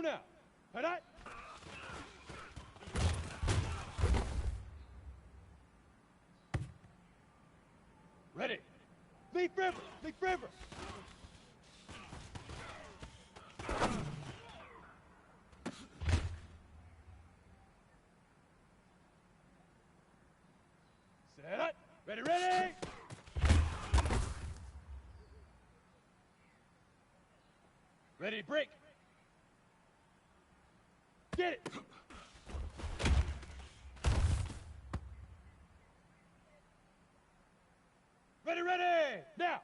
now. Hurry. Ready. Leaf river. Leaf river. Set up. Ready, ready. Ready, break. Get it. Ready, ready. Now.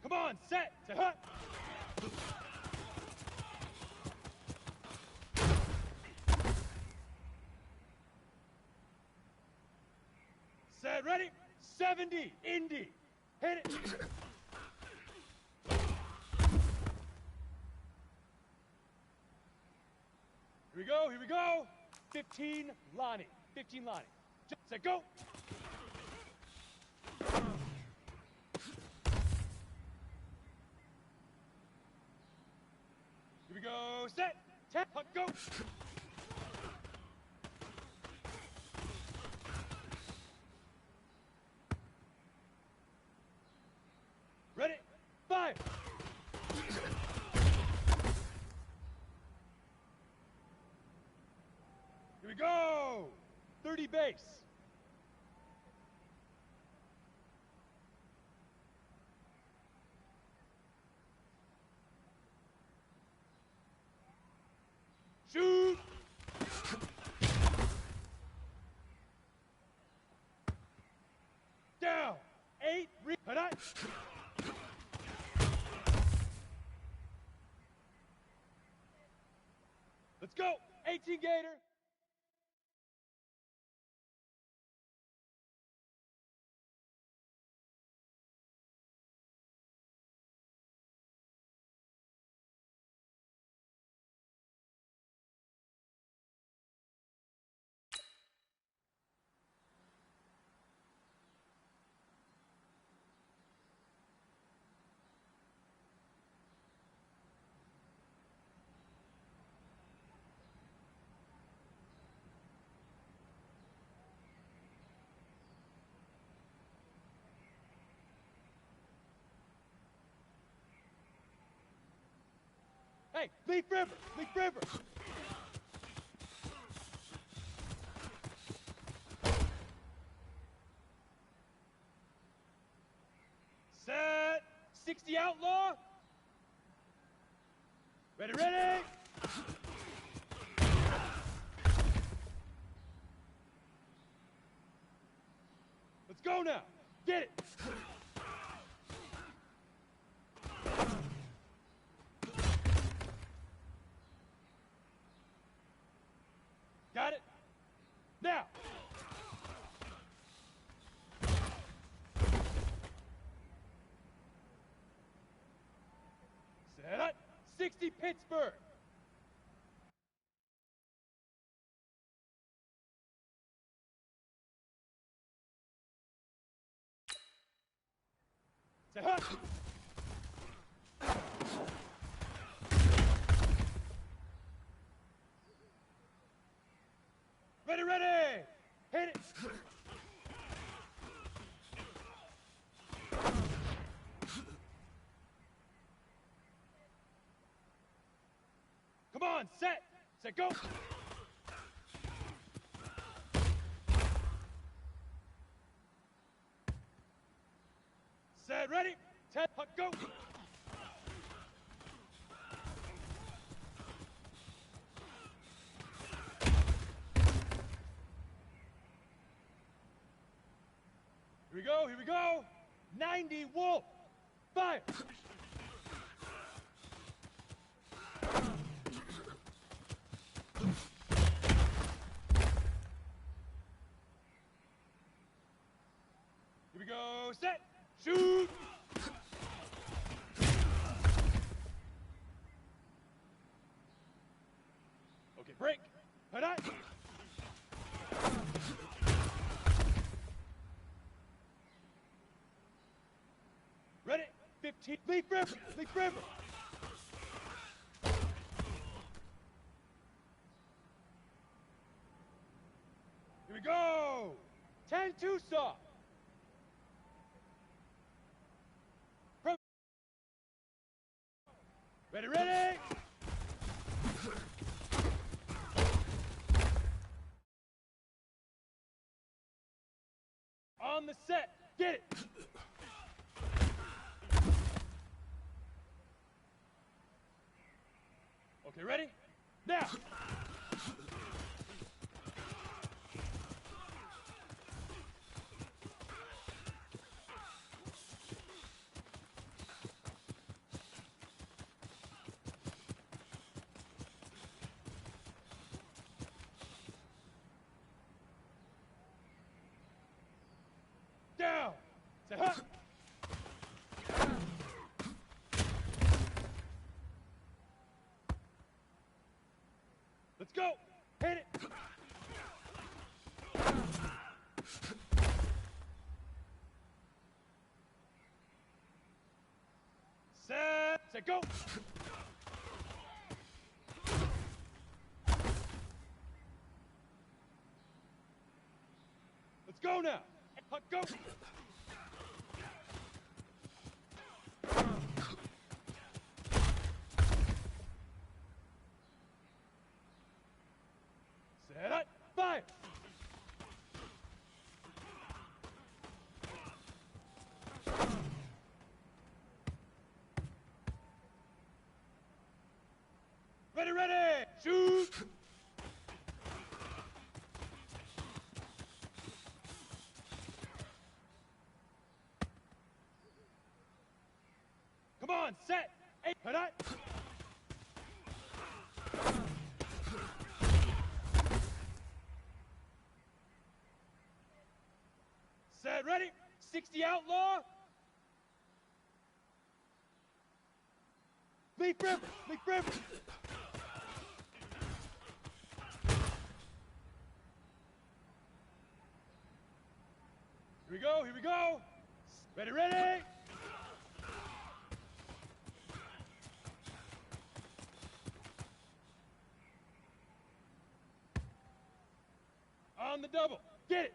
Come on, set. Set up. Set, ready? 70, Indy. Hit it. Here we go. 15, Lonnie. 15, Lonnie. Set, go. Here we go. Set. 10, go. Ready? 5. Here we go. 30 base. Shoot. Down. 8. Let's go. 18 Gator. Hey, Leaf River! Leaf River! Set! 60 Outlaw! Ready, ready! Let's go now! Get it! Got it? Now! Set up! 60 Pittsburgh! Set up! Ready, ready! Hit it! Come on, set! Set, go! Set, ready! 10, go! Here we go! 90 Wolf! Fire! Here we go, set! Shoot! Okay, break! Head out! 15. Leap river. Leap river. Here we go. 10-2 soft. Ready, ready. On the set. Get it. Okay, ready? Now. Down. Say, huh. Let's go. Hit it. Set, go. Let's go now. Puck, go. Set up. Fire. Ready, ready. Shoot. Come on, set. Eight. Hit it. Set, ready. 60 outlaw. Leap river. Leap river. Here we go. Here we go. Ready, ready. On the double. Get it.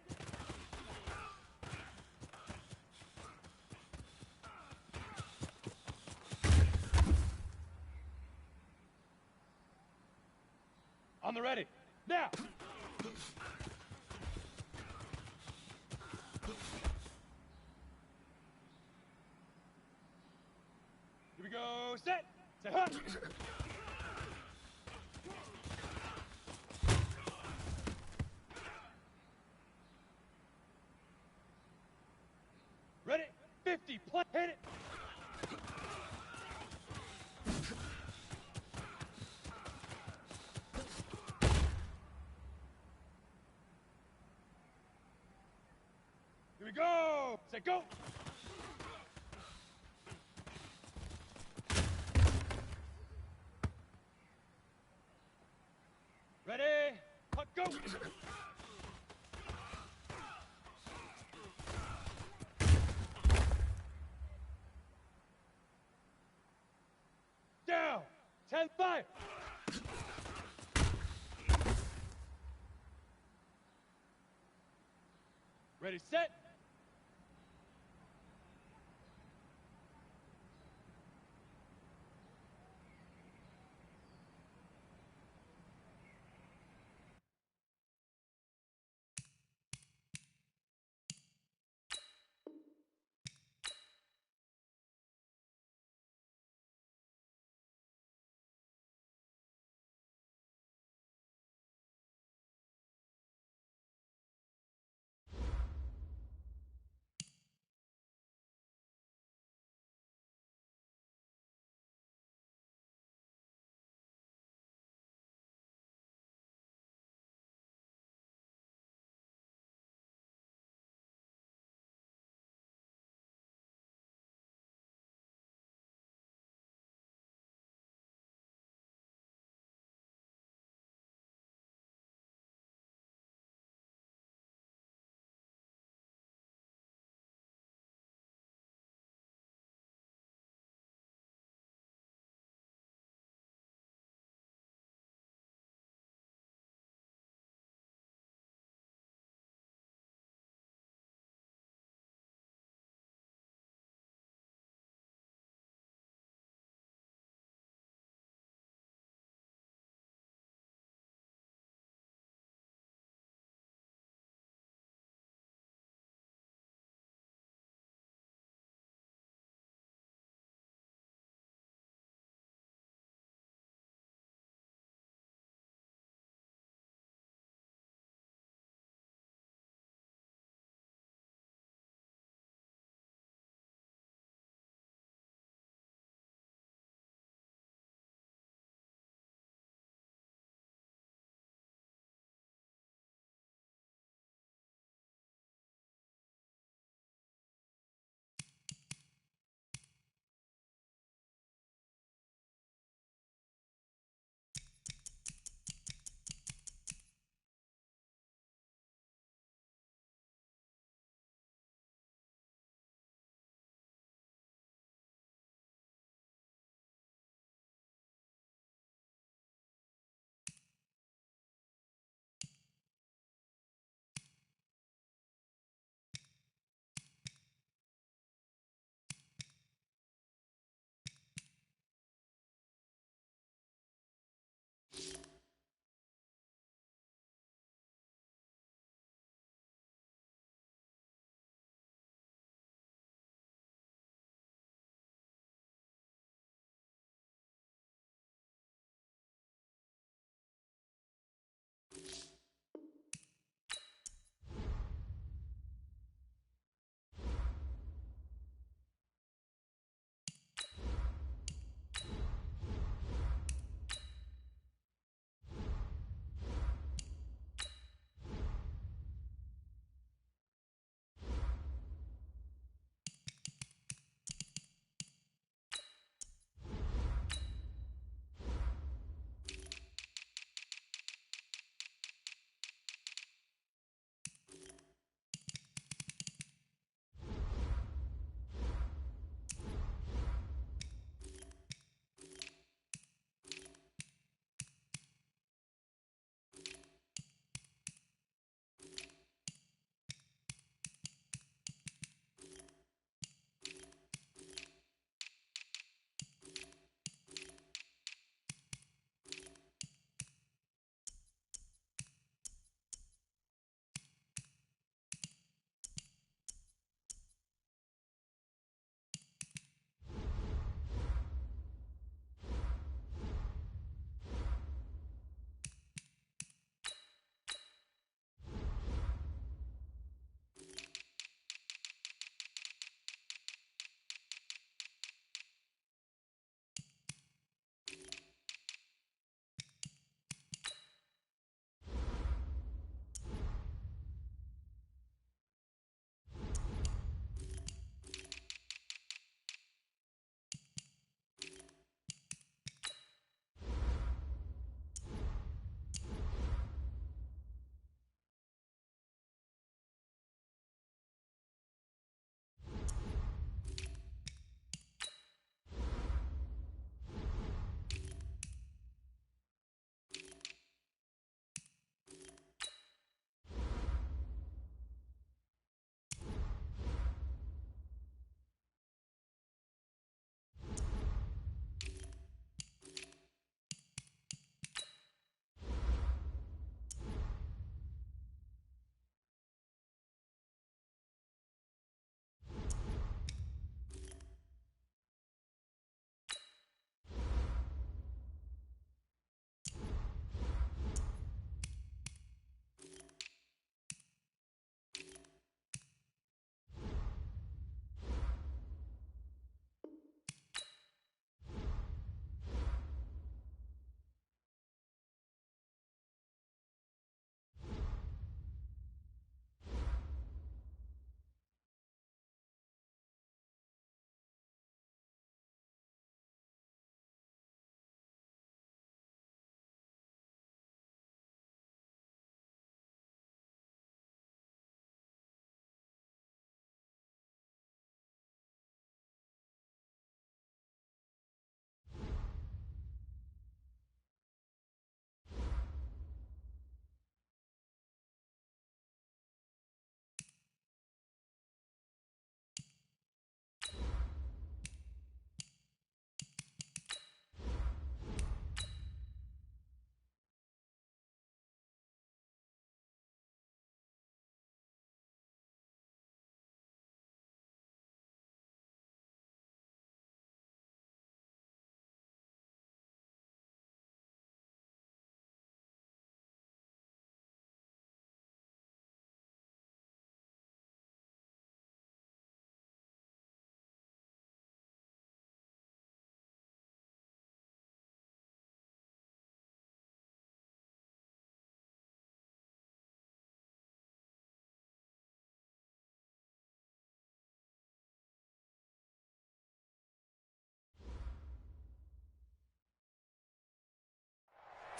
On the ready. Now. Here we go. Set. Set. Huh. Ready? 50. Play. Hit it. Here we go. Set, go. Ready? Puck, go. Down. 10-5. Ready, set.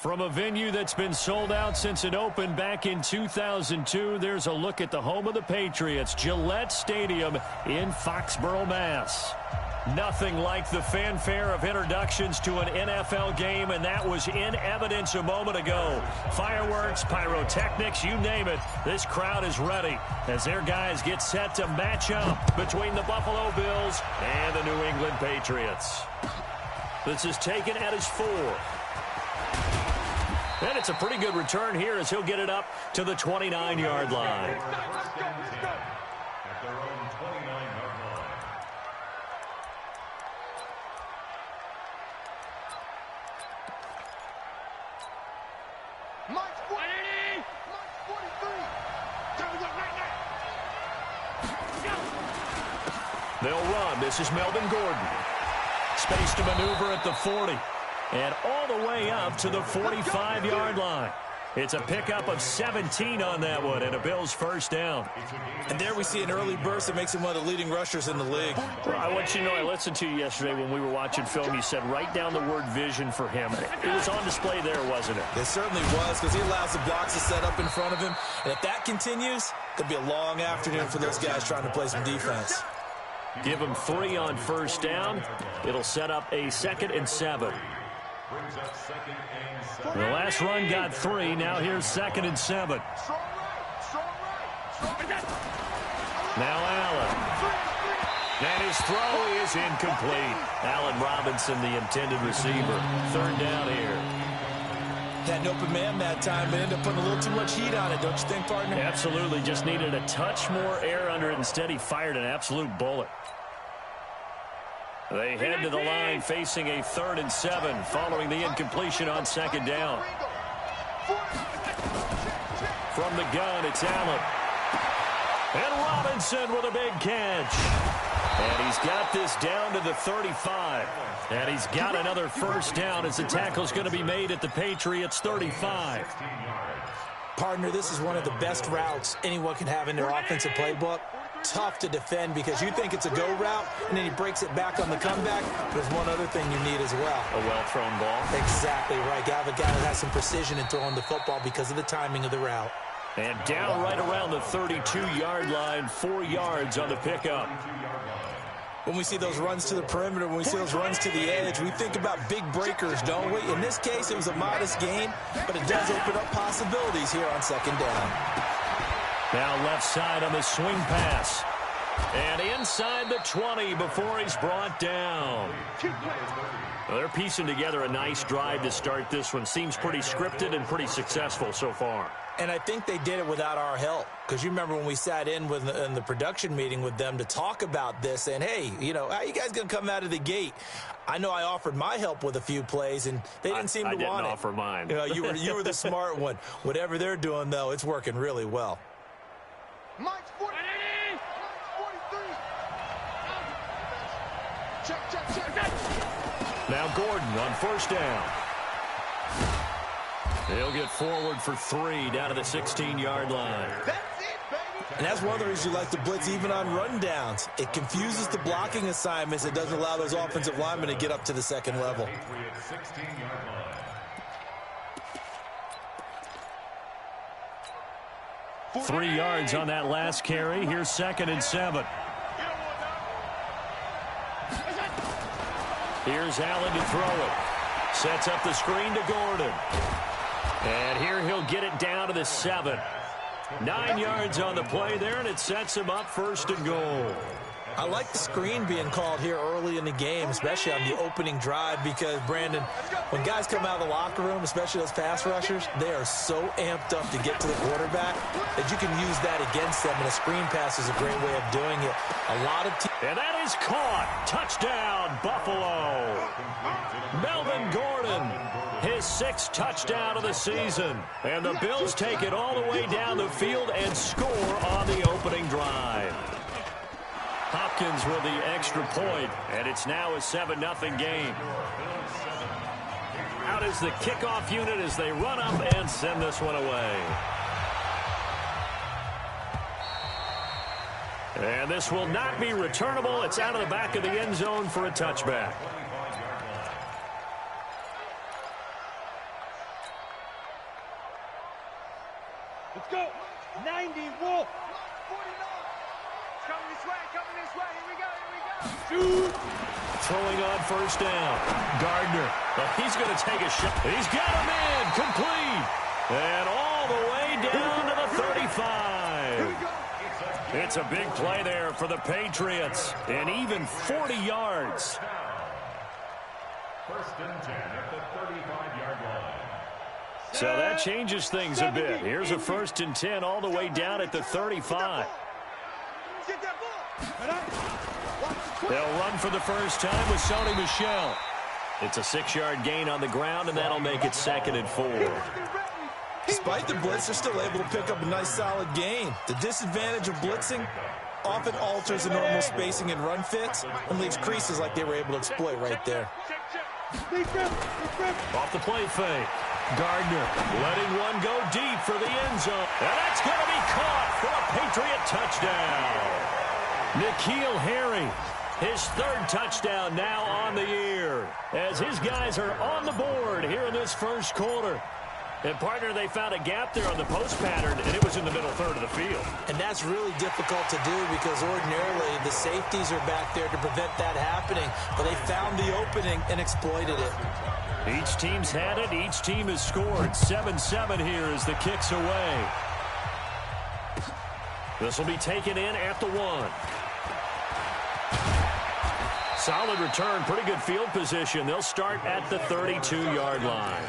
From a venue that's been sold out since it opened back in 2002, there's a look at the home of the Patriots, Gillette Stadium in Foxborough, Mass. Nothing like the fanfare of introductions to an NFL game, and that was in evidence a moment ago. Fireworks, pyrotechnics, you name it. This crowd is ready as their guys get set to match up between the Buffalo Bills and the New England Patriots. This is taken at his 4. And it's a pretty good return here as he'll get it up to the 29-yard line. At their own 29-yard line. Mike 40. Mike 43. They'll run. This is Melvin Gordon. Space to maneuver at the 40. And all the way up to the 45-yard line. It's a pickup of 17 on that one and a Bills first down. And there we see an early burst that makes him one of the leading rushers in the league. Well, I want you to know, I listened to you yesterday when we were watching film. You said write down the word vision for him. It was on display there, wasn't it? It certainly was, because he allows the blocks to set up in front of him. And if that continues, it'll be a long afternoon for those guys trying to play some defense. Give him 3 on first down. It'll set up a 2nd and 7. The last run got 3. Now here's 2nd and 7. Now Allen. And his throw is incomplete. Allen Robinson, the intended receiver. 3rd down here. Had an open man that time, but ended up putting a little too much heat on it, don't you think, partner? Absolutely. Just needed a touch more air under it. Instead, he fired an absolute bullet. They head to the line facing a 3rd and 7 following the incompletion on 2nd down. From the gun, it's Allen. And Robinson with a big catch. And he's got this down to the 35. And he's got another first down as the tackle's going to be made at the Patriots' 35. Partner, this is one of the best routes anyone can have in their offensive playbook. Tough to defend because you think it's a go route, and then he breaks it back on the comeback. There's one other thing you need as well. A well-thrown ball. Exactly right. You have a guy that has some precision in throwing the football because of the timing of the route. And down right around the 32-yard line, 4 yards on the pickup. When we see those runs to the perimeter, when we see those runs to the edge, we think about big breakers, don't we? In this case, it was a modest gain, but it does open up possibilities here on 2nd down. Now left side on the swing pass. And inside the 20 before he's brought down. Well, they're piecing together a nice drive to start this one. Seems pretty scripted and pretty successful so far. And I think they did it without our help. Because you remember when we sat in the production meeting with them to talk about this. And, hey, you know, how are you guys going to come out of the gate? I know I offered my help with a few plays, and they didn't seem to want it. I didn't offer mine. You know, you were the smart one. Whatever they're doing, though, it's working really well. Mike's 40. Mike's 43. Check. Now Gordon on first down. He'll get forward for 3 down to the 16-yard line. That's it, baby. And that's one of the reasons you like to blitz even on rundowns. It confuses the blocking assignments. It doesn't allow those offensive linemen to get up to the 2nd level. 3 yards on that last carry. Here's 2nd and 7. Here's Allen to throw it. Sets up the screen to Gordon. And here he'll get it down to the 7. 9 yards on the play there, and it sets him up 1st and goal. I like the screen being called here early in the game, especially on the opening drive, because, Brandon, when guys come out of the locker room, especially those pass rushers, they are so amped up to get to the quarterback that you can use that against them, and a screen pass is a great way of doing it. A lot of teams... And that is caught. Touchdown, Buffalo. Melvin Gordon, his 6th touchdown of the season. And the Bills take it all the way down the field and score on the opening drive. Hopkins with the extra point, and it's now a 7-0 game. Out is the kickoff unit as they run up and send this one away. And this will not be returnable. It's out of the back of the end zone for a touchback. Shoot. Throwing on first down. Gardner. Well, he's going to take a shot. He's got him in. Complete. And all the way down to the 35. It's a big play there for the Patriots. And even 40 yards. First and 10 at the 35-yard line. So that changes things a bit. Here's a first and 10 all the way down at the 35. They'll run for the first time with Sony Michel. It's a 6-yard gain on the ground, and that'll make it 2nd and 4. Despite the blitz, they're still able to pick up a nice solid gain. The disadvantage of blitzing often alters the normal spacing and run fits and leaves creases like they were able to exploit right there. Off the play fake. Gardner letting one go deep for the end zone. And that's going to be caught for a Patriot touchdown. N'Keal Harry, his 3rd touchdown now on the year, as his guys are on the board here in this first quarter. And, partner, they found a gap there on the post pattern, and it was in the middle third of the field. And that's really difficult to do because ordinarily the safeties are back there to prevent that happening. But they found the opening and exploited it. Each team's had it. Each team has scored. 7-7 here as the kick's away. This will be taken in at the 1. Solid return. Pretty good field position. They'll start at the 32-yard line.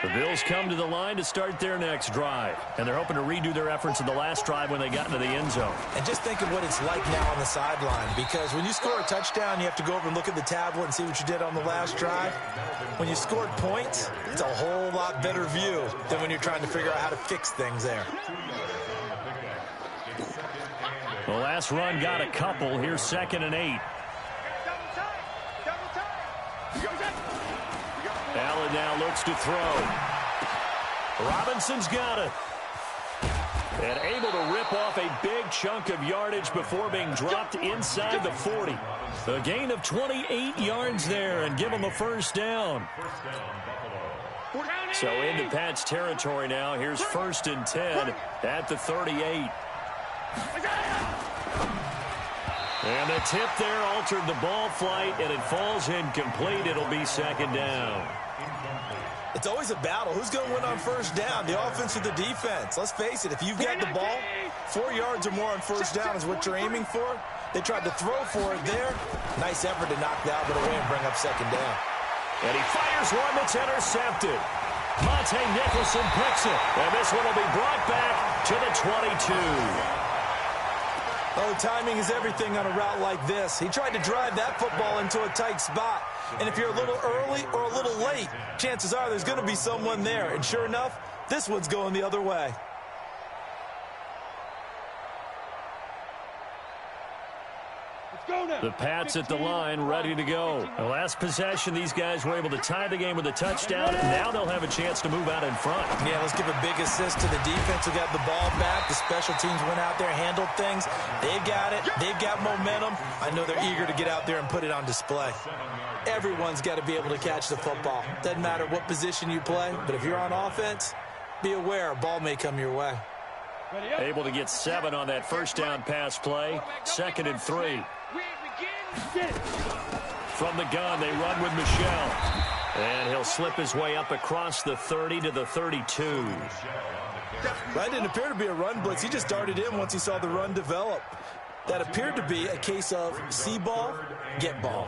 The Bills come to the line to start their next drive. And they're hoping to redo their efforts in the last drive when they got into the end zone. And just think of what it's like now on the sideline. Because when you score a touchdown, you have to go over and look at the tablet and see what you did on the last drive. When you scored points, it's a whole lot better view than when you're trying to figure out how to fix things there. The last run got a couple. Here's 2nd and 8. Allen now looks to throw. Robinson's got it. And able to rip off a big chunk of yardage before being dropped inside the 40. A gain of 28 yards there and give him a first down. So into Pat's territory now. Here's 1st and 10 at the 38. And the tip there altered the ball flight, and it falls incomplete. It'll be 2nd down. It's always a battle. Who's going to win on first down, the offense or the defense? Let's face it, if you've got the ball, 4 yards or more on first down is what you're aiming for. They tried to throw for it there. Nice effort to knock that one away and bring up 2nd down. And he fires one that's intercepted. Monte Nicholson picks it, and this one will be brought back to the 22. Oh, timing is everything on a route like this. He tried to drive that football into a tight spot. And if you're a little early or a little late, chances are there's going to be someone there. And sure enough, this one's going the other way. The Pats at the line, ready to go. The last possession, these guys were able to tie the game with a touchdown, and now they'll have a chance to move out in front. Yeah, let's give a big assist to the defense who got the ball back. The special teams went out there, handled things. They've got it. They've got momentum. I know they're eager to get out there and put it on display. Everyone's got to be able to catch the football. Doesn't matter what position you play, but if you're on offense, be aware a ball may come your way. Able to get 7 on that first down pass play. 2nd and 3. From the gun, they run with Michel. And he'll slip his way up across the 30 to the 32. That didn't appear to be a run blitz. He just darted in once he saw the run develop. That appeared to be a case of see ball, get ball.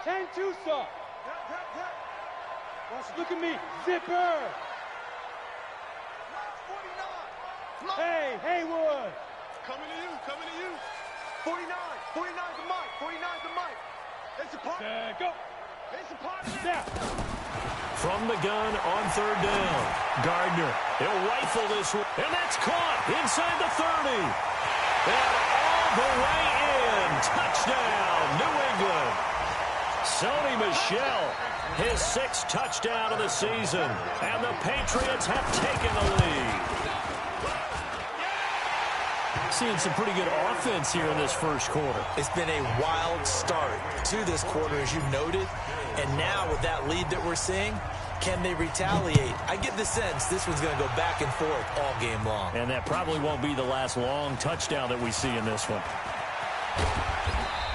10-2, sir. Look at me. Zipper. Hey, Haywood. Coming to you. 49 the mic. 49 the mic. It's a part. Go. It's a part of that. From the gun on 3rd down. Gardner, he'll rifle this one. And that's caught inside the 30. And all the way in. Touchdown, New England. Sony Michel, his 6th touchdown of the season. And the Patriots have taken the lead. Seeing some pretty good offense here in this first quarter. It's been a wild start to this quarter, as you noted. And now with that lead that we're seeing, can they retaliate? I get the sense this one's going to go back and forth all game long. And that probably won't be the last long touchdown that we see in this one.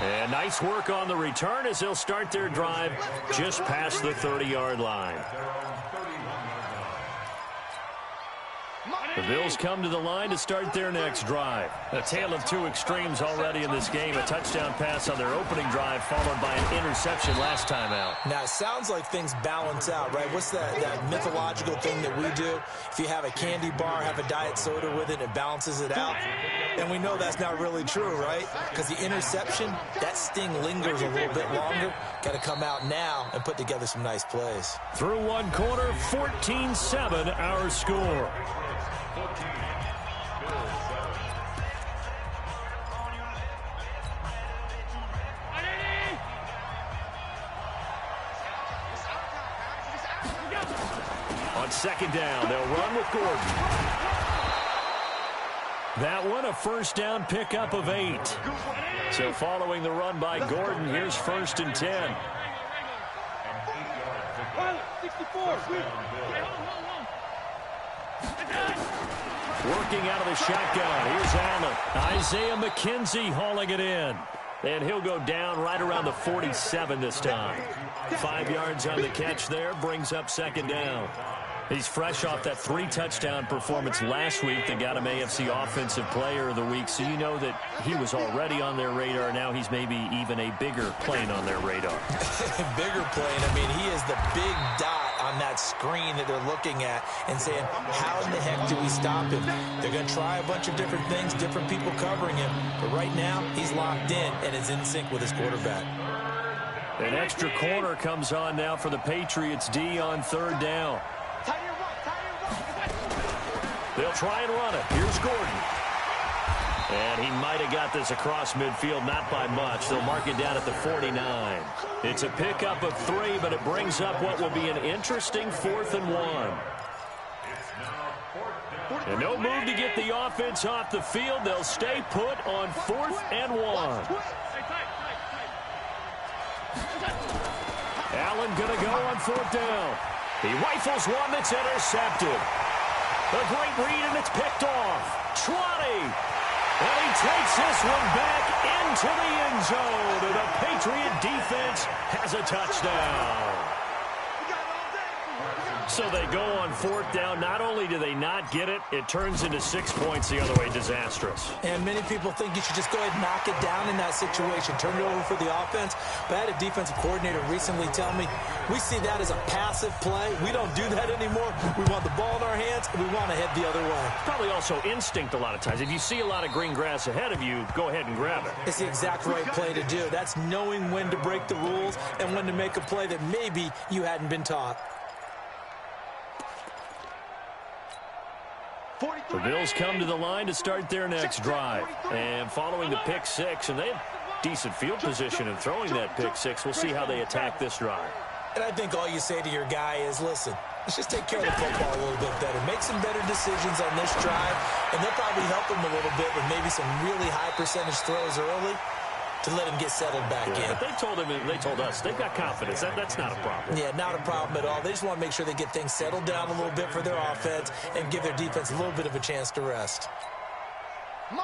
And nice work on the return as they'll start their drive just past the 30-yard line. The Bills come to the line to start their next drive. A tale of two extremes already in this game. A touchdown pass on their opening drive followed by an interception last time out. Now, it sounds like things balance out, right? What's that mythological thing that we do? If you have a candy bar, have a diet soda with it, it balances it out. And we know that's not really true, right? Because the interception, that sting lingers a little bit longer. Got to come out now and put together some nice plays. Through one quarter, 14-7 our score. On second down, they'll run with Gordon. That one, a first down pickup of 8. So following the run by Gordon, here's 1st and 10. 64. Working out of the shotgun. Here's Allen. Isaiah McKenzie hauling it in. And he'll go down right around the 47 this time. 5 yards on the catch there, brings up second down. He's fresh off that 3-touchdown performance last week that got him AFC Offensive Player of the Week, so you know that he was already on their radar. Now he's maybe even a bigger plane on their radar. Bigger plane. I mean, he is the big dot on that screen that they're looking at and saying, how in the heck do we stop him? They're going to try a bunch of different things, different people covering him, but right now he's locked in and is in sync with his quarterback. An extra corner comes on now for the Patriots D on third down. They'll try and run it. Here's Gordon. And he might have got this across midfield, not by much. They'll mark it down at the 49. It's a pickup of 3, but it brings up what will be an interesting 4th and 1. And no move to get the offense off the field. They'll stay put on 4th and 1. Allen going to go on 4th down. He rifles one that's intercepted. A great read, and it's picked off. 20. And he takes this one back into the end zone. And the Patriot defense has a touchdown. So they go on 4th down. Not only do they not get it, it turns into 6 points the other way. Disastrous. And many people think you should just go ahead and knock it down in that situation. Turn it over for the offense. But I had a defensive coordinator recently tell me, we see that as a passive play. We don't do that anymore. We want the ball in our hands, and we want to head the other way. Probably also instinct a lot of times. If you see a lot of green grass ahead of you, go ahead and grab it. It's the exact right play to do. That's knowing when to break the rules and when to make a play that maybe you hadn't been taught. The Bills come to the line to start their next drive. And following the pick 6, and they have decent field position in throwing that pick 6. We'll see how they attack this drive. And I think all you say to your guy is, listen, let's just take care of the football a little bit better. Make some better decisions on this drive, and they'll probably help him a little bit with maybe some really high percentage throws early to let him get settled back in. But they told us they've got confidence. That's not a problem. Yeah, not a problem at all. They just want to make sure they get things settled down a little bit for their offense and give their defense a little bit of a chance to rest.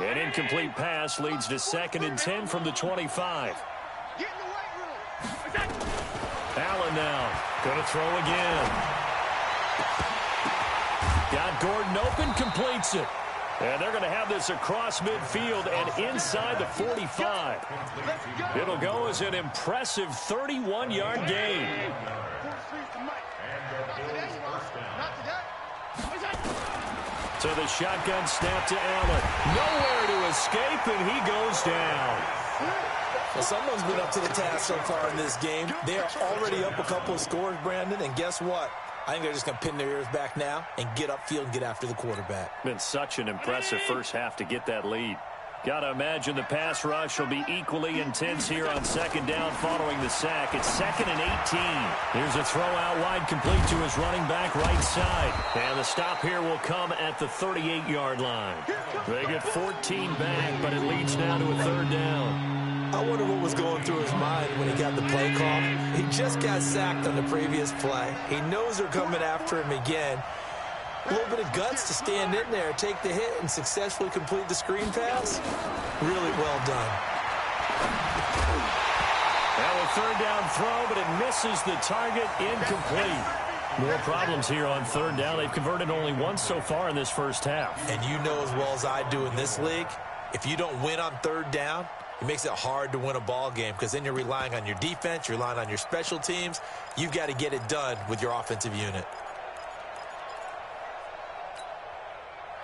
An incomplete pass leads to 2nd and 10 from the 25. Allen now going to throw again. Got Gordon open, completes it. And they're going to have this across midfield and inside the 45. It'll go as an impressive 31-yard gain. So the shotgun snap to Allen. Nowhere to escape, and he goes down. Well, someone's been up to the task so far in this game. They are already up a couple of scores, Brandon, and guess what? I think they're just going to pin their ears back now and get upfield and get after the quarterback. Been such an impressive first half to get that lead. Got to imagine the pass rush will be equally intense here on 2nd down following the sack. It's 2nd and 18. Here's a throw out wide complete to his running back right side. And the stop here will come at the 38-yard line. They get 14 back, but it leads now to a 3rd down. I wonder what was going through his mind when he got the play call. He just got sacked on the previous play. He knows they're coming after him again. A little bit of guts to stand in there, take the hit, and successfully complete the screen pass. Really well done. Now a third down throw, but it misses the target, incomplete. More problems here on third down. They've converted only once so far in this first half. And you know as well as I do in this league, if you don't win on third down, it makes it hard to win a ball game because then you're relying on your defense, you're relying on your special teams. You've got to get it done with your offensive unit.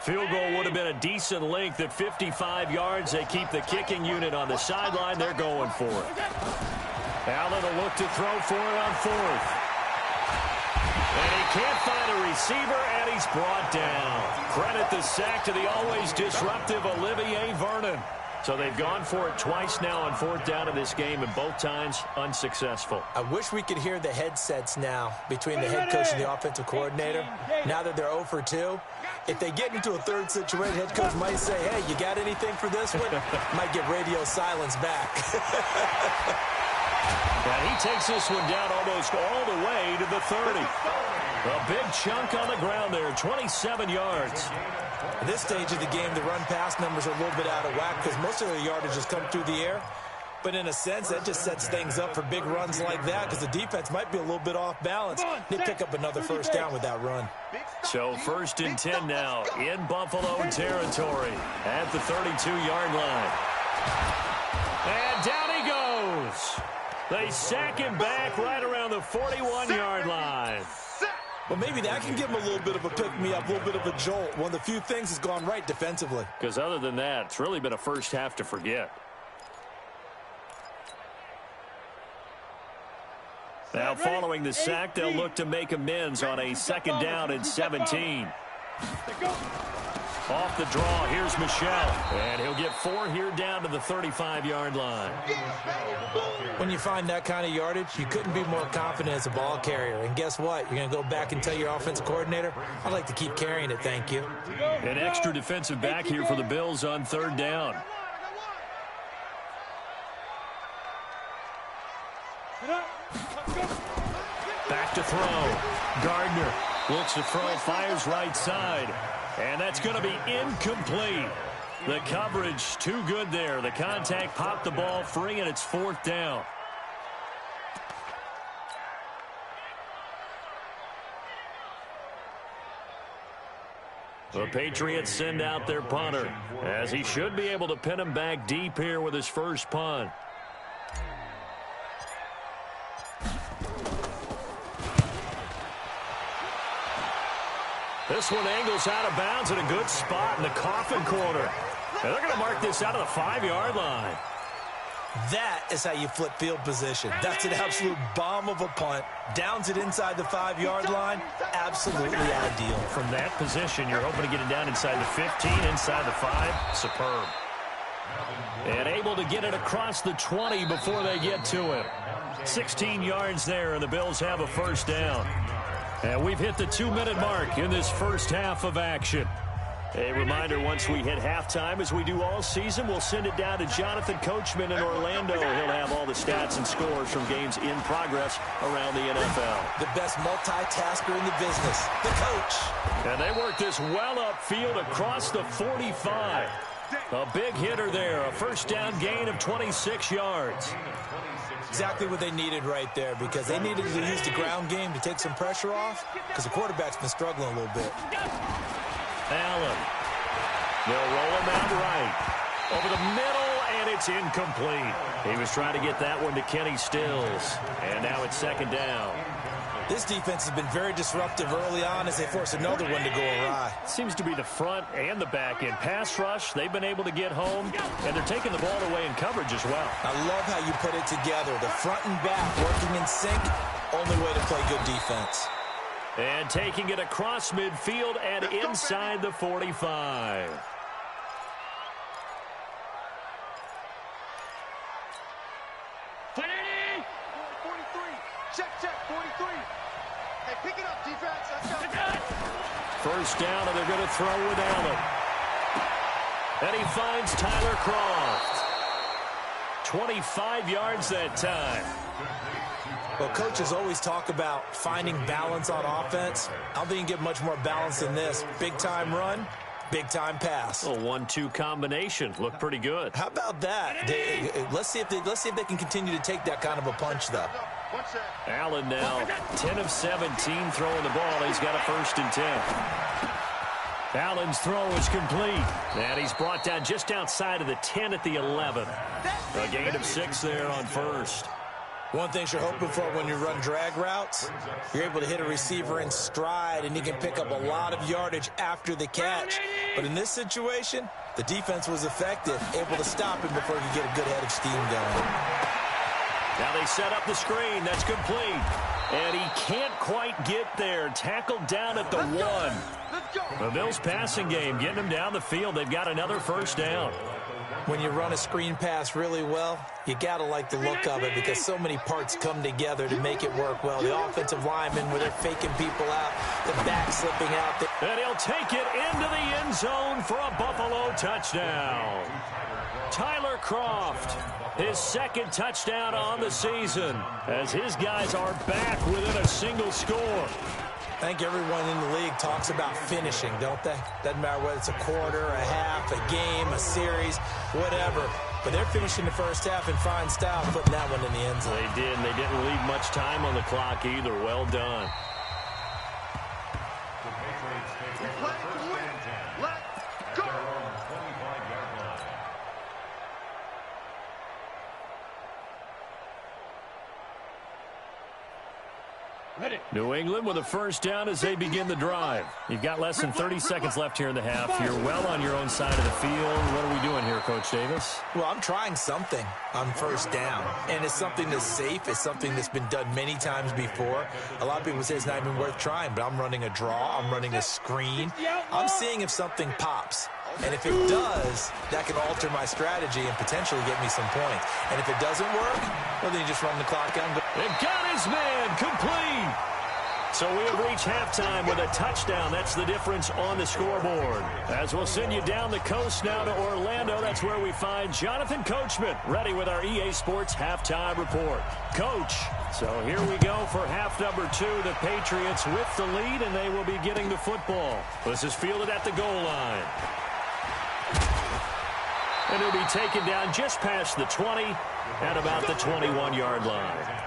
Field goal would have been a decent length at 55 yards. They keep the kicking unit on the sideline. They're going for it. Allen will look to throw for it on fourth. And he can't find a receiver, and he's brought down. Credit the sack to the always disruptive Olivier Vernon. So they've gone for it twice now on fourth down in this game, and both times unsuccessful. I wish we could hear the headsets now between the head coach and the offensive coordinator. Now that they're 0 for 2, if they get into a third situation, head coach might say, hey, you got anything for this one? Might get radio silence back. And he takes this one down almost all the way to the 30. A big chunk on the ground there, 27 yards. At this stage of the game, the run-pass numbers are a little bit out of whack because most of their yardage has come through the air. But in a sense, that just sets things up for big runs like that because the defense might be a little bit off balance. They pick up another first down with that run. So 1st and 10 now in Buffalo territory at the 32-yard line. And down he goes. They sack him back right around the 41-yard line. Well, maybe that can give him a little bit of a pick-me-up, a little bit of a jolt. One of the few things has gone right defensively. Because other than that, it's really been a first half to forget. Now, following the sack, they'll look to make amends on a 2nd down and 17. Off the draw, here's Michel. And he'll get 4 here down to the 35-yard line. When you find that kind of yardage, you couldn't be more confident as a ball carrier. And guess what? You're going to go back and tell your offensive coordinator, I'd like to keep carrying it, thank you. An extra defensive back here for the Bills on 3rd down. Back to throw. Gardner looks to throw, fires right side. And that's going to be incomplete. The coverage too good there. The contact popped the ball free, and it's 4th down. The Patriots send out their punter, as he should be able to pin him back deep here with his first punt. This one angles out of bounds in a good spot in the coffin corner. And they're going to mark this out of the 5-yard line. That is how you flip field position. That's an absolute bomb of a punt. Downs it inside the 5-yard line. Absolutely ideal. From that position, you're hoping to get it down inside the 15, inside the 5. Superb. And able to get it across the 20 before they get to him. 16 yards there, and the Bills have a first down. And we've hit the 2-minute mark in this first half of action. A reminder, once we hit halftime, as we do all season, we'll send it down to Jonathan Coachman in Orlando. He'll have all the stats and scores from games in progress around the NFL. The best multitasker in the business, the coach. And they work this well upfield across the 45. A big hitter there, a first down gain of 26 yards. Exactly what they needed right there, because they needed to use the ground game to take some pressure off, because the quarterback's been struggling a little bit. Allen. They'll roll him out right. Over the middle, and it's incomplete. He was trying to get that one to Kenny Stills. And now it's 2nd down. This defense has been very disruptive early on as they force another one to go awry. Seems to be the front and the back end. Pass rush, they've been able to get home, and they're taking the ball away in coverage as well. I love how you put it together. The front and back working in sync, only way to play good defense. And taking it across midfield and inside the 45. Check, 43. Hey, pick it up, defense. Let's go. First down, and they're going to throw with Allen. And he finds Tyler Croft. 25 yards that time. Well, coaches always talk about finding balance on offense. I don't think you can get much more balance than this. Big-time run, big-time pass. A 1-2 combination. Looked pretty good. How about that? Let's see if they can continue to take that kind of a punch, though. Allen now 10 of 17 throwing the ball. He's got a 1st and 10. Allen's throw is complete. And he's brought down just outside of the 10 at the 11. A gain of 6 there on 1st. One thing you're hoping for when you run drag routes, you're able to hit a receiver in stride, and he can pick up a lot of yardage after the catch. But in this situation, the defense was effective, able to stop him before he could get a good head of steam going. Now they set up the screen. That's complete. And he can't quite get there. Tackled down at the 1. The Bills passing game getting him down the field. They've got another 1st down. When you run a screen pass really well, you got to like the look of it because so many parts come together to make it work well. The offensive linemen where they're faking people out, the back slipping out. And he'll take it into the end zone for a Buffalo touchdown. Tyler Kroft, his 2nd touchdown on the season as his guys are back within a single score. I think everyone in the league talks about finishing, don't they? Doesn't matter whether it's a quarter, a half, a game, a series, whatever. But they're finishing the first half in fine style, putting that one in the end zone. They did, and they didn't leave much time on the clock either. Well done. New England with a 1st down as they begin the drive. You've got less than 30 seconds left here in the half. You're well on your own side of the field. What are we doing here, Coach Davis? Well, I'm trying something on 1st down, and it's something that's safe. It's something that's been done many times before. A lot of people say it's not even worth trying, but I'm running a draw. I'm running a screen. I'm seeing if something pops. And if it does, that can alter my strategy and potentially get me some points. And if it doesn't work, well, then you just run the clock out. They've got his man complete. So we have reached halftime with a touchdown. That's the difference on the scoreboard. As we'll send you down the coast now to Orlando, that's where we find Jonathan Coachman ready with our EA Sports halftime report. Coach, so here we go for half number 2. The Patriots with the lead, and they will be getting the football. This is fielded at the goal line. And it'll be taken down just past the 20 at about the 21-yard line.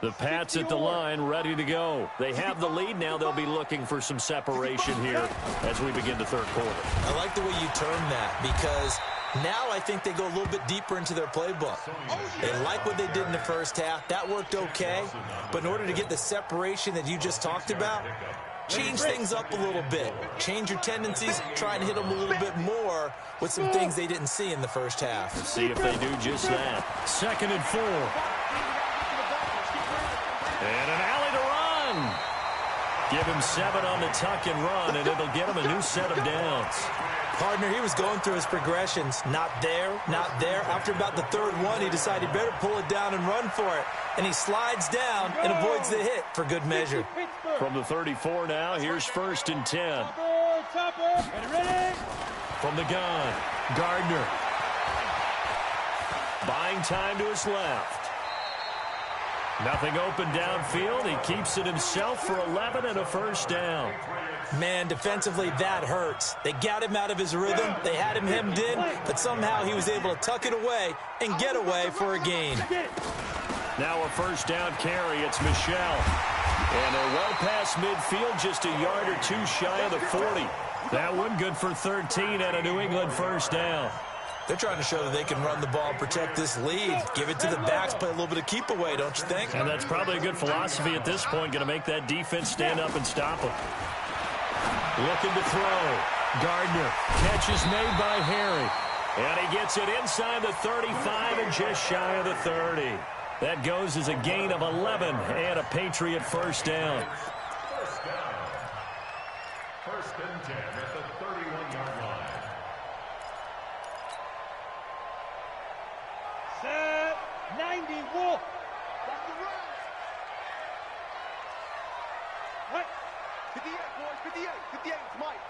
The Pats at the line, ready to go. They have the lead now. They'll be looking for some separation here as we begin the 3rd quarter. I like the way you term that because now I think they go a little bit deeper into their playbook. They like what they did in the 1st half. That worked okay. But in order to get the separation that you just talked about, change things up a little bit. Change your tendencies. Try and hit them a little bit more with some things they didn't see in the 1st half. Let's see if they do just that. 2nd and 4. And an alley to run. Give him 7 on the tuck and run, and it'll get him a new set of downs. Partner, he was going through his progressions. Not there, not there. After about the 3rd one, he decided he better pull it down and run for it. And he slides down and avoids the hit for good measure. From the 34 now, here's 1st and 10. From the gun, Gardner. Buying time to his left. Nothing open downfield. He keeps it himself for 11 and a 1st down. Man, defensively, that hurts. They got him out of his rhythm. They had him hemmed in, but somehow he was able to tuck it away and get away for a gain. Now a 1st down carry. It's Michelle. And they're well past midfield, just a yard or 2 shy of the 40. That one good for 13 and a New England 1st down. They're trying to show that they can run the ball and protect this lead. Give it to the backs, play a little bit of keep away, don't you think? And that's probably a good philosophy at this point, going to make that defense stand up and stop them. Looking to throw. Gardner. Catch is made by Harry. And he gets it inside the 35 and just shy of the 30. That goes as a gain of 11 and a Patriot 1st down. First and 10 at the 31-yard line. Set. 90, Wolf. That's the run. Right. 58, boys. 58. 58. It's Mike.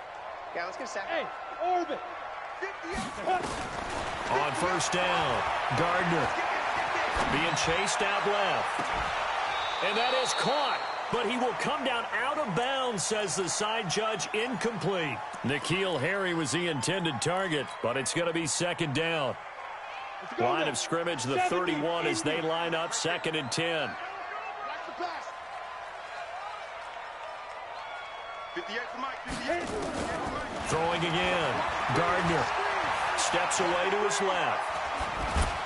Yeah, let's get a sack. Hey, orbit. 58. On first down, Gardner being chased out left. And that is caught. But he will come down out of bounds, says the side judge. Incomplete. N'Keal Harry was the intended target, but it's going to be second down. Line of scrimmage, the 31 as they line up second and 10. That's the pass. 58 for Mike. 58. Throwing again. Gardner steps away to his left.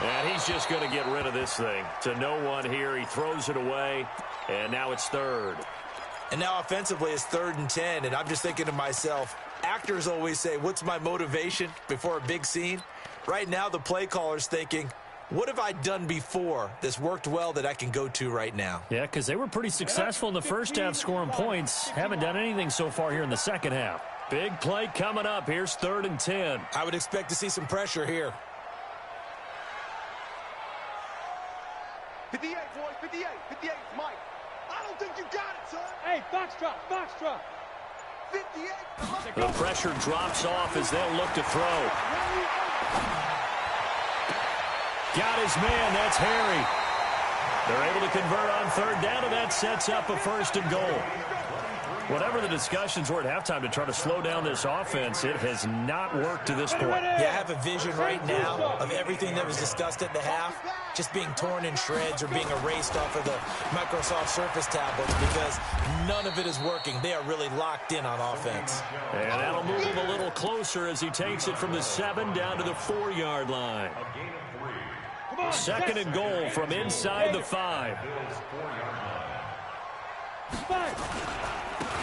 And he's just going to get rid of this thing. To no one here. He throws it away. And now it's third. And now offensively it's 3rd and 10. And I'm just thinking to myself, actors always say, what's my motivation before a big scene? Right now the play caller's thinking, what have I done before that's worked well that I can go to right now? Yeah, because they were pretty successful in the first half scoring points. Haven't done anything so far here in the second half. Big play coming up. Here's 3rd and 10. I would expect to see some pressure here. 58, boys. 58. 58. It's Mike. I don't think you got it, son. Hey, Foxtrot. Foxtrot. 58. The pressure drops off as they'll look to throw. Got his man. That's Harry. They're able to convert on 3rd down, and that sets up a 1st and goal. Whatever the discussions were at halftime to try to slow down this offense, it has not worked to this point. Yeah, I have a vision right now of everything that was discussed at the half just being torn in shreds or being erased off of the Microsoft Surface tablets because none of it is working. They are really locked in on offense. And that'll move him a little closer as he takes it from the 7 down to the 4-yard line. Second and goal from inside the 5.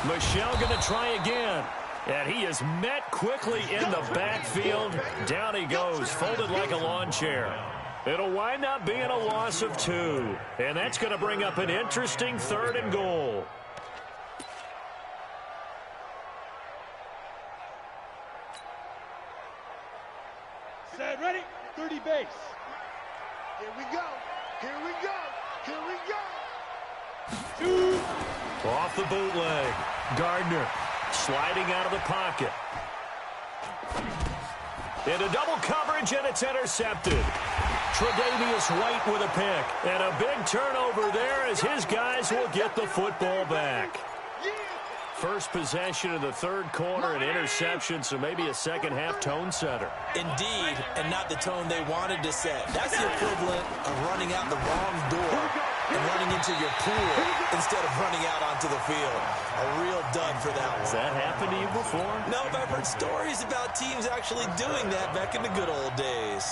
Michel going to try again. And he is met quickly in the backfield. Down he goes, folded like a lawn chair. It'll wind up being a loss of 2. And that's going to bring up an interesting 3rd and goal. Set, ready. 30 base. Here we go. Here we go. Here we go. 2. Off the bootleg. Gardner sliding out of the pocket. Into double coverage, and it's intercepted. Tre'Davious White with a pick. And a big turnover there as his guys will get the football back. First possession of the 3rd quarter, an interception, so maybe a second-half tone setter. Indeed, and not the tone they wanted to set. That's the equivalent of running out the wrong door and running into your pool instead of running out onto the field. A real dud for that one. Has that happened to you before? No, but I've heard stories about teams actually doing that back in the good old days.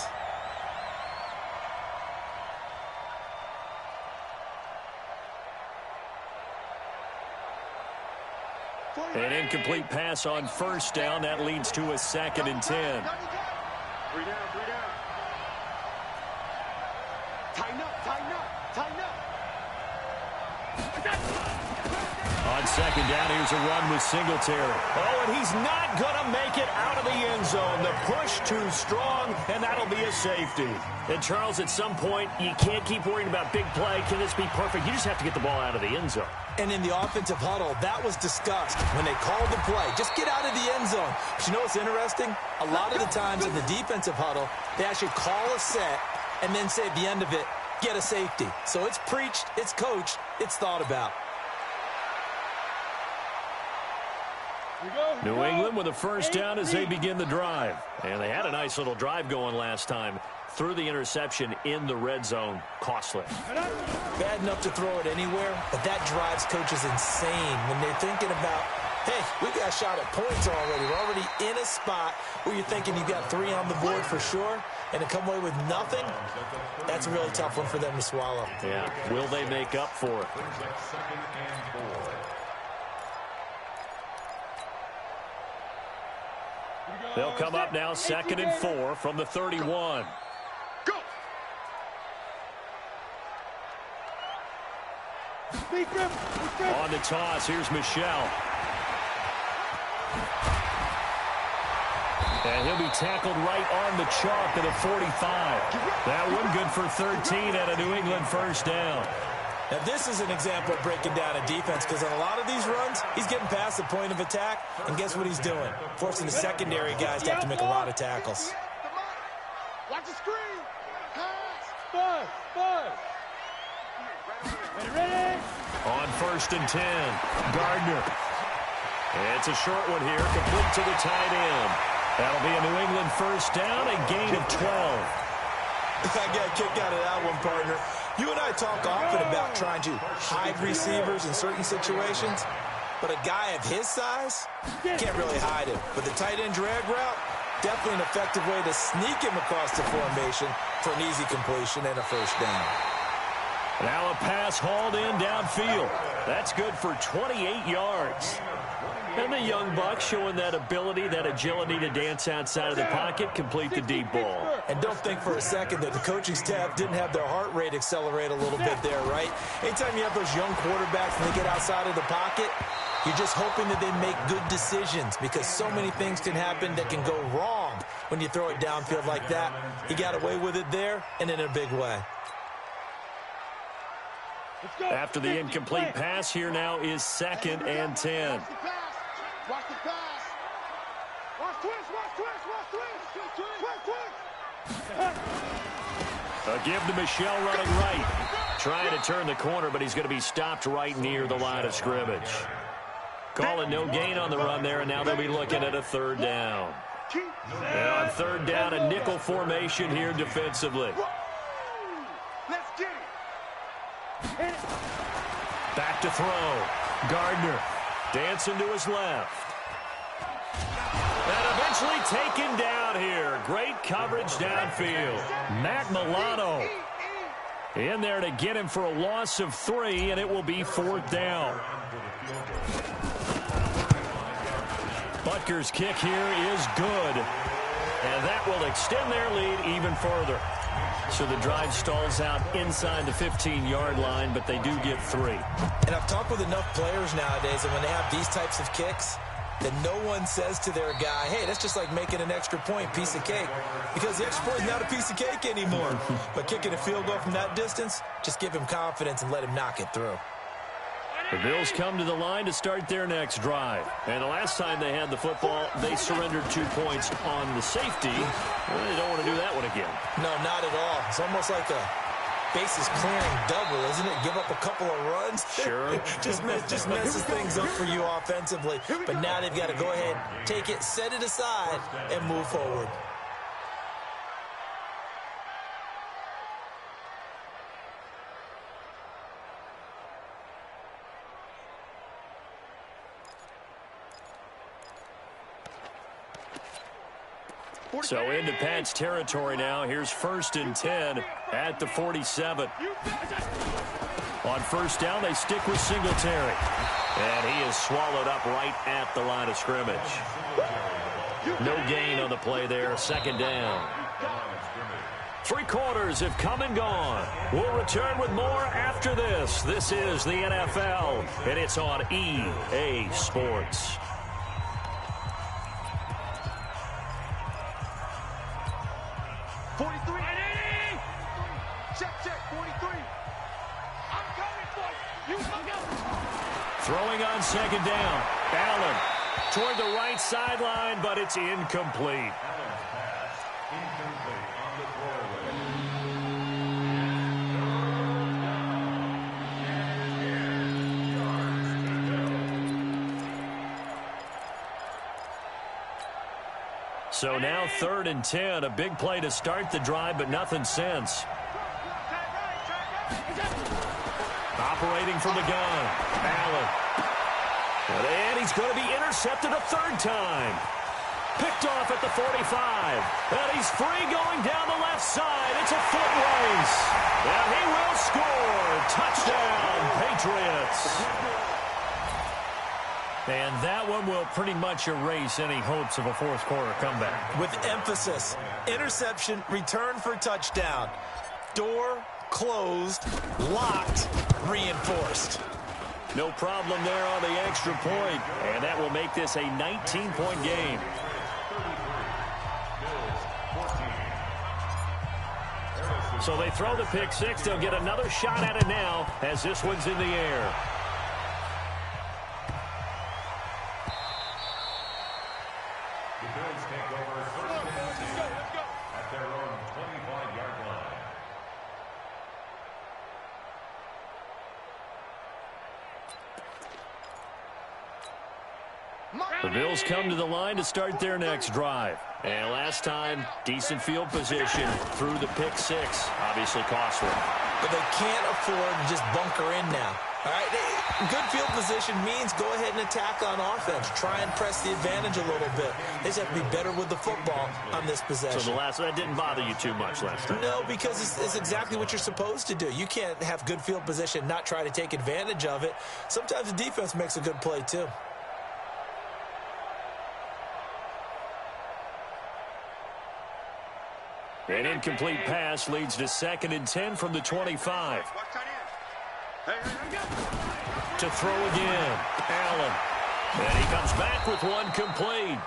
An incomplete pass on first down. That leads to a 2nd and 10. 3 down, 3 down. Tighten up, tighten up, tighten up. On 2nd down, here's a run with Singletary. Oh, and he's not going to make it out of the end zone. The push too strong, and that'll be a safety. And, Charles, at some point, you can't keep worrying about big play. Can this be perfect? You just have to get the ball out of the end zone. And in the offensive huddle, that was discussed when they called the play. Just get out of the end zone. But you know what's interesting? A lot of the times in the defensive huddle, they actually call a set and then say at the end of it, get a safety. So it's preached, it's coached, it's thought about. New England with a first down as they begin the drive. And they had a nice little drive going last time. Threw the interception in the red zone. Costly. Bad enough to throw it anywhere, but that drives coaches insane when they're thinking about, hey, we got a shot at points already. We're already in a spot where you're thinking you got 3 on the board for sure, and to come away with nothing, that's a really tough one for them to swallow. Yeah. Will they make up for it? They'll come up now 2nd and 4 from the 31. Go! On the toss, here's Michel. And he'll be tackled right on the chalk at a 45. That one good for 13 and a New England first down. Now, this is an example of breaking down a defense because on a lot of these runs, he's getting past the point of attack, and guess what he's doing? Forcing the secondary guys to have to make a lot of tackles. Watch the screen. Buzz. Ready? On 1st and 10, Gardner. It's a short one here, complete to the tight end. That'll be a New England first down, a gain of 12. I got a kick out of that one, partner. You and I talk often about trying to hide receivers in certain situations, but a guy of his size can't really hide him. But the tight end drag route, definitely an effective way to sneak him across the formation for an easy completion and a first down. Now a pass hauled in downfield. That's good for 28 yards. And the young buck showing that ability, that agility to dance outside of the pocket, complete the deep ball. And don't think for a second that the coaching staff didn't have their heart rate accelerate a little bit there, right? Anytime you have those young quarterbacks and they get outside of the pocket, you're just hoping that they make good decisions because so many things can happen that can go wrong when you throw it downfield like that. He got away with it there and in a big way. After the incomplete pass, here now is 2nd and 10. Watch the pass. Watch twist. A give to Michelle running right. Trying to turn the corner, but he's going to be stopped right near the line of scrimmage. Calling no gain on the run there, and now they'll be looking at a 3rd down. And on 3rd down, a nickel formation here defensively. Let's get it. Back to throw. Gardner dancing to his left. And eventually taken down here. Great coverage downfield. Matt Milano in there to get him for a loss of 3, and it will be 4th down. Butker's kick here is good, and that will extend their lead even further. So the drive stalls out inside the 15-yard line, but they do get 3. And I've talked with enough players nowadays that when they have these types of kicks, that no one says to their guy, hey, that's just like making an extra point, piece of cake. Because the extra point is not a piece of cake anymore. But kicking a field goal from that distance, just give him confidence and let him knock it through. The Bills come to the line to start their next drive. And the last time they had the football, they surrendered 2 points on the safety. Well, they don't want to do that one again. No, not at all. It's almost like a bases clearing double, isn't it? Give up a couple of runs. Sure. just messes things up for you offensively. But now they've got to go ahead, take it, set it aside, and move forward. So into Pat's territory now. Here's 1st and 10 at the 47. On 1st down, they stick with Singletary. And he is swallowed up right at the line of scrimmage. No gain on the play there. 2nd down. 3 quarters have come and gone. We'll return with more after this. This is the NFL, and it's on EA Sports. Throwing on 2nd down. Allen toward the right sideline, but it's incomplete. So now 3rd and 10. A big play to start the drive, but nothing since. Operating from the gun. Allen. And he's going to be intercepted a 3rd time. Picked off at the 45. And he's free going down the left side. It's a foot race. And he will score. Touchdown, Patriots. And that one will pretty much erase any hopes of a 4th quarter comeback. With emphasis. Interception, return for touchdown. Door closed, locked, reinforced. No problem there on the extra point, and that will make this a 19-point game. So they throw the pick six. They'll get another shot at it now as this one's in the air. The Bills take over first and 10 at their own 25-yard line. The Bills come to the line to start their next drive. And last time, decent field position through the pick six. Obviously costly. But they can't afford to just bunker in now. All right, good field position means go ahead and attack on offense. Try and press the advantage a little bit. They just have to be better with the football on this possession. So that didn't bother you too much last time? No, because it's exactly what you're supposed to do. You can't have good field position, not try to take advantage of it. Sometimes the defense makes a good play too. An incomplete pass leads to 2nd and 10 from the 25. To throw again, Allen. And he comes back with one complete.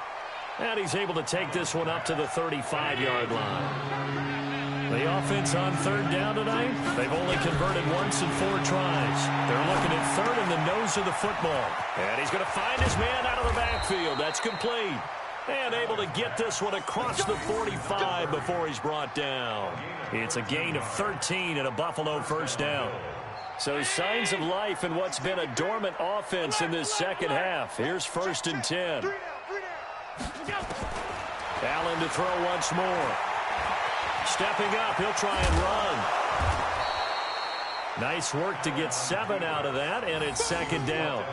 And he's able to take this one up to the 35-yard line. The offense on 3rd down tonight, they've only converted once in 4 tries. They're looking at 3rd in the nose of the football. And he's going to find his man out of the backfield. That's complete. And able to get this one across the 45 before he's brought down. It's a gain of 13 and a Buffalo first down. So signs of life in what's been a dormant offense in this second half. Here's 1st and 10. Allen to throw once more. Stepping up, he'll try and run. Nice work to get 7 out of that, and it's 2nd down.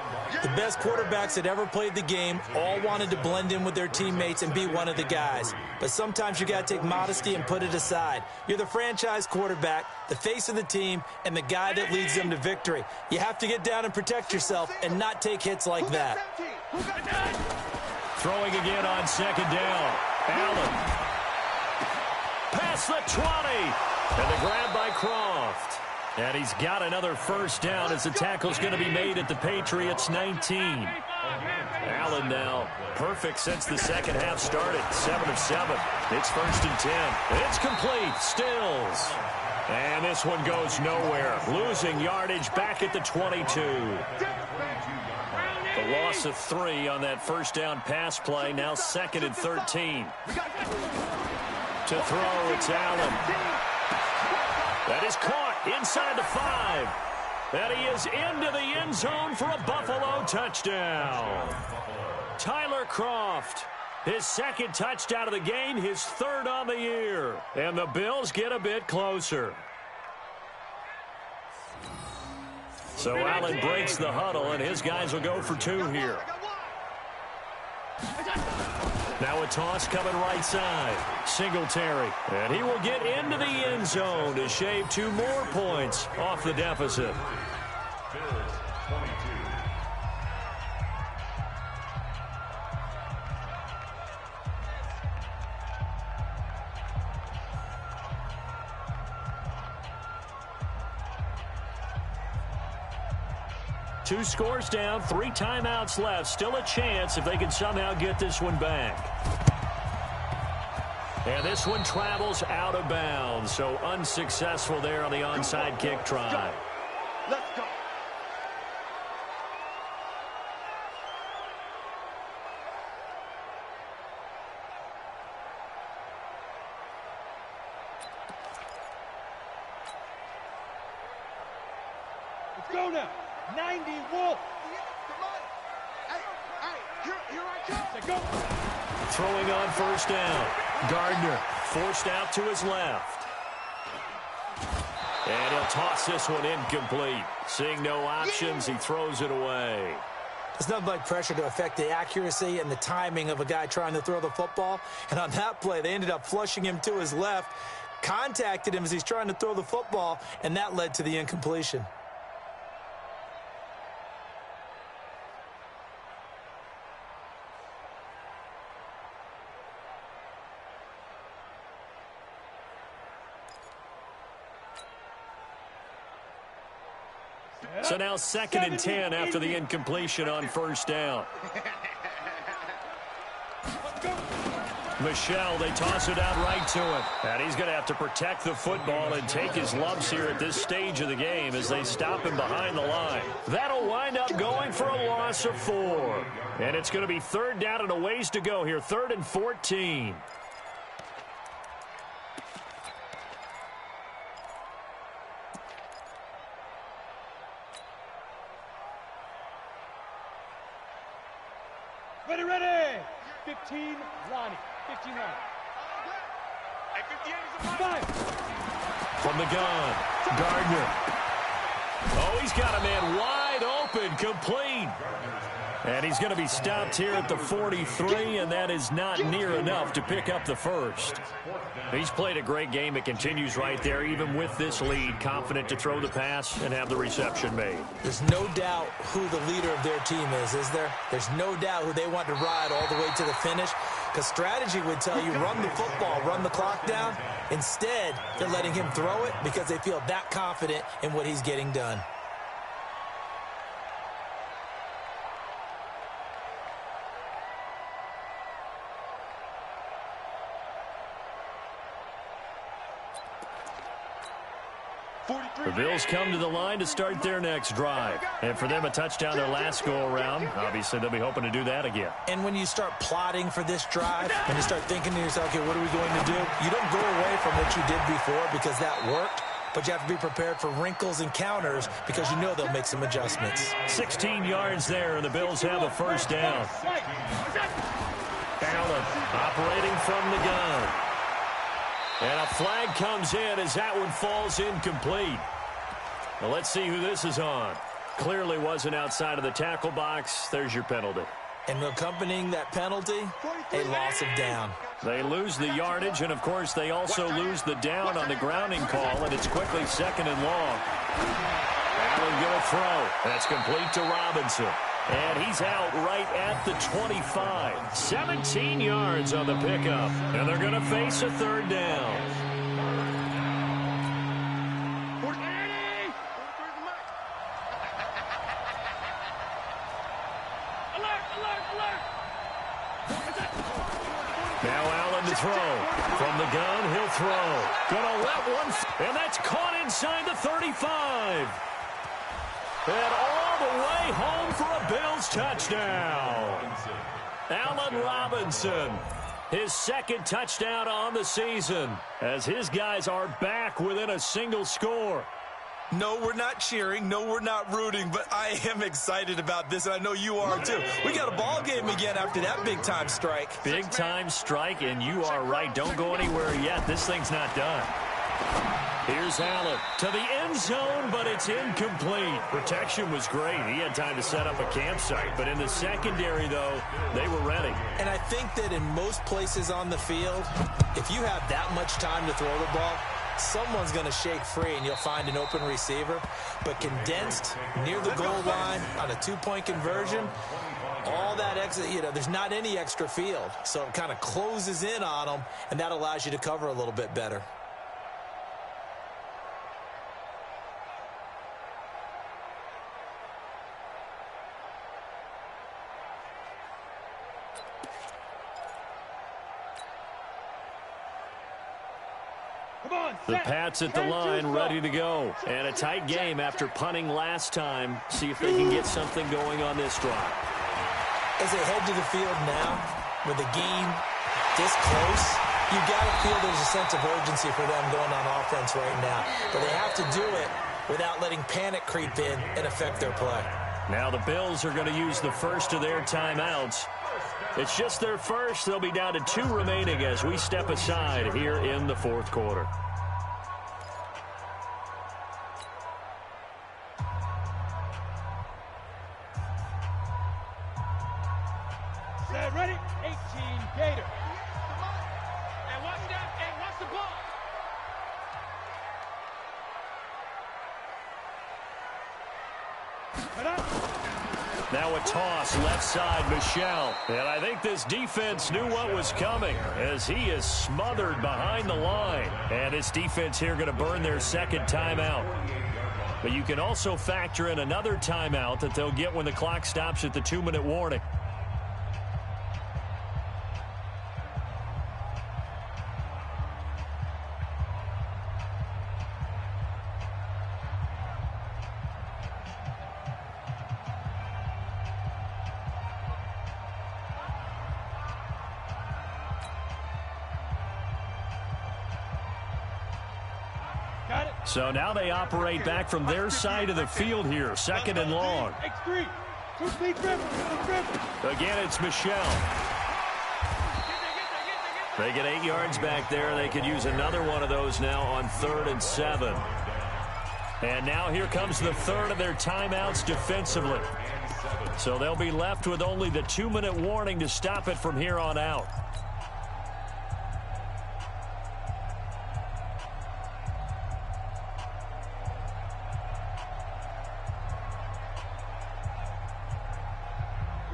The best quarterbacks that ever played the game all wanted to blend in with their teammates and be one of the guys. But sometimes you got to take modesty and put it aside. You're the franchise quarterback, the face of the team, and the guy that leads them to victory. You have to get down and protect yourself and not take hits like that. Throwing again on 2nd down. Allen. Past the 20. And the grab by Croft. And he's got another first down as the tackle's going to be made at the Patriots 19. Allen now perfect since the second half started. 7 of 7. It's 1st and 10. It's complete. Stills. And this one goes nowhere. Losing yardage back at the 22. The loss of 3 on that first down pass play. Now 2nd and 13. To throw, it's Allen. That is caught inside the 5. And he is into the end zone for a Buffalo touchdown. Tyler Croft, his 2nd touchdown of the game, his 3rd on the year. And the Bills get a bit closer. So Allen breaks the huddle, and his guys will go for 2 here. Now a toss coming right side. Singletary. And he will get into the end zone to shave 2 more points off the deficit. Bills 22. Two scores down, 3 timeouts left. Still a chance if they can somehow get this one back. And this one travels out of bounds, so unsuccessful there on the onside kick try. Let's go. Let's go now. 90 Wolf. Come on. Hey, here I come. Say go. Throwing on first down. Gardner forced out to his left. And he'll toss this one incomplete. Seeing no options, he throws it away. It's nothing like pressure to affect the accuracy and the timing of a guy trying to throw the football. And on that play, they ended up flushing him to his left, contacted him as he's trying to throw the football, and that led to the incompletion. So now 2nd and 10 after the incompletion on first down. Michel, they toss it out right to him. And he's going to have to protect the football and take his lumps here at this stage of the game as they stop him behind the line. That'll wind up going for a loss of 4. And it's going to be 3rd down and a ways to go here. 3rd and 14. Ready. 15, Lonnie. 15 Lonnie. Five. From the gun, Gardner. Oh, he's got a man wide open, complete. And he's going to be stopped here at the 43, and that is not near enough to pick up the first. He's played a great game. It continues right there, even with this lead, confident to throw the pass and have the reception made. There's no doubt who the leader of their team is there? There's no doubt who they want to ride all the way to the finish, because strategy would tell you run the football, run the clock down. Instead, they're letting him throw it because they feel that confident in what he's getting done. The Bills come to the line to start their next drive. And for them, a touchdown their last go-around. Obviously, they'll be hoping to do that again. And when you start plotting for this drive, and you start thinking to yourself, okay, what are we going to do? You don't go away from what you did before because that worked, but you have to be prepared for wrinkles and counters because you know they'll make some adjustments. 16 yards there, and the Bills have a first down. Allen operating from the gun. And a flag comes in as that one falls incomplete. Well, let's see who this is on. Clearly wasn't outside of the tackle box. There's your penalty. And accompanying that penalty, a loss of down. They lose the yardage, and, of course, they also lose the down on the grounding call, and it's quickly 2nd and long. Allen going to throw. That's complete to Robinson. And he's out right at the 25. 17 yards on the pickup. And they're going to face a 3rd down. Now Allen to throw. From the gun, he'll throw. Gonna let one, and that's caught inside the 35. And all the way home for a Bills touchdown. Allen Robinson, his 2nd touchdown on the season, as his guys are back within a single score. No, we're not cheering. No, we're not rooting, but I am excited about this, and I know you are too. We got a ball game again after that big-time strike. Big-time strike, and you are right. Don't go anywhere yet. This thing's not done. Here's Allen to the end zone, but it's incomplete. Protection was great. He had time to set up a campsite, but in the secondary, though, they were ready. And I think that in most places on the field, if you have that much time to throw the ball, someone's going to shake free and you'll find an open receiver. But condensed near the goal line on a 2-point conversion, all that extra, there's not any extra field. So it kind of closes in on them, and that allows you to cover a little bit better. The Pats at the line, ready to go. And a tight game after punting last time. See if they can get something going on this drive. As they head to the field now, with the game this close, you got to feel there's a sense of urgency for them going on offense right now. But they have to do it without letting panic creep in and affect their play. Now the Bills are going to use the first of their timeouts. It's just their first. They'll be down to 2 remaining as we step aside here in the 4th quarter. Ready? 18, Gator. And watch that, and watch the ball. Now a toss left side, Michel. And I think this defense knew what was coming as he is smothered behind the line. And this defense here going to burn their 2nd timeout. But you can also factor in another timeout that they'll get when the clock stops at the 2-minute warning. So now they operate back from their side of the field here, 2nd and long. Again, it's Michelle. They get 8 yards back there. They could use another one of those now on 3rd and 7. And now here comes the third of their timeouts defensively. So they'll be left with only the 2-minute warning to stop it from here on out.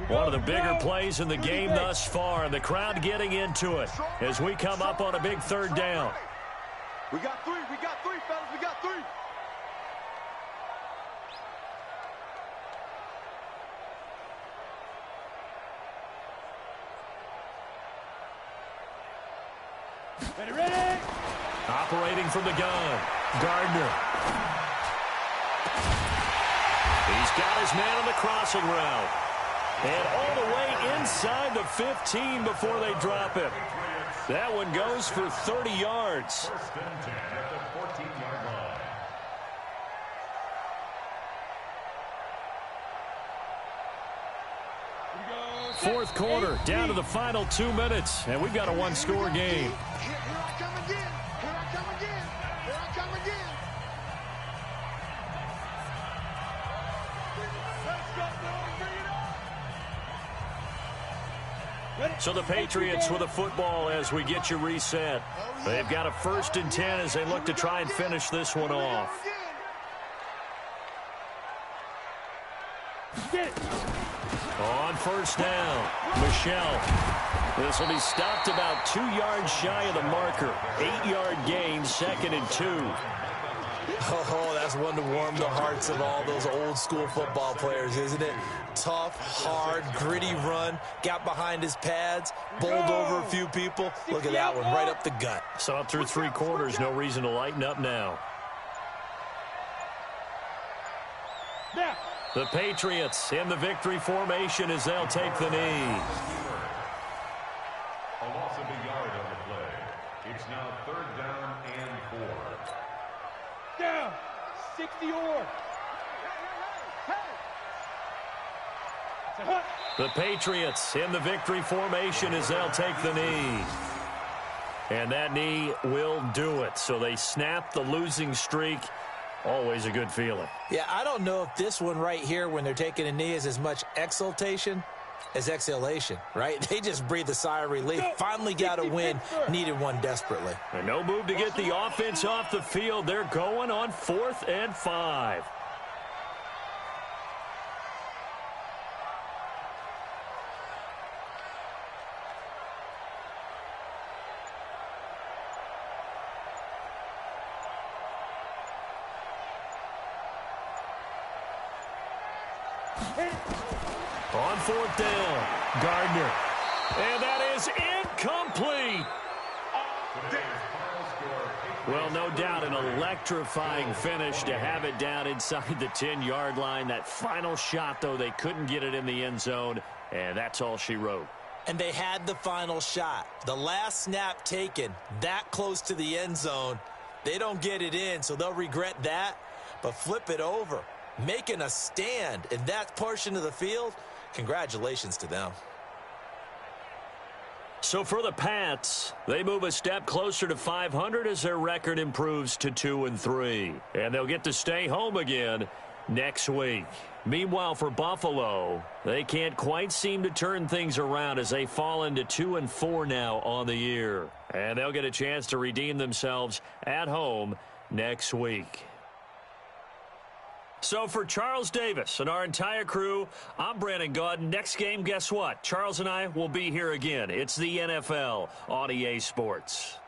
One of the bigger plays in the game thus far, and the crowd getting into it as we come up on a big 3rd down. We got three, fellas, we got 3. Ready? Operating from the gun, Gardner. He's got his man on the crossing route. And all the way inside the 15 before they drop him. That one goes for 30 yards. 1st and 10 at the 14-yard line. 4th quarter, down to the final 2 minutes, and we've got a 1-score game. Here I come again. Here I come again. Here I come again. Let's go, bring it on. So the Patriots with a football as we get you reset. They've got a 1st and 10 as they look to try and finish this one off. On 1st down, Michelle. This will be stopped about 2 yards shy of the marker. 8-yard gain, 2nd and 2. Oh, that's one to warm the hearts of all those old school football players, isn't it? Tough, hard, gritty run. Got behind his pads, bowled over a few people. Look at that one, right up the gut. So up through 3 quarters, no reason to lighten up now. The Patriots in the victory formation as they'll take the knee. A loss of a yard on the play. It's now 3rd down and 4. Down. 60 or. The Patriots in the victory formation as they'll take the knee. And that knee will do it. So they snap the losing streak. Always a good feeling. Yeah, I don't know if this one right here when they're taking a knee is as much exultation as exhalation, right? They just breathe a sigh of relief. Finally got a win. Needed one desperately. And no move to get the offense off the field. They're going on 4th and 5. On 4th down, Gardner. And that is incomplete. Well, no doubt an electrifying finish to have it down inside the 10-yard line. That final shot, though, they couldn't get it in the end zone, and that's all she wrote. And they had the final shot. The last snap taken that close to the end zone. They don't get it in, so they'll regret that, but flip it over. Making a stand in that portion of the field, congratulations to them. So for the Pats, they move a step closer to 500 as their record improves to 2-3. And they'll get to stay home again next week. Meanwhile, for Buffalo, they can't quite seem to turn things around as they fall into 2-4 now on the year. And they'll get a chance to redeem themselves at home next week. So for Charles Davis and our entire crew, I'm Brandon Gaudin. Next game, guess what? Charles and I will be here again. It's the NFL on EA Sports.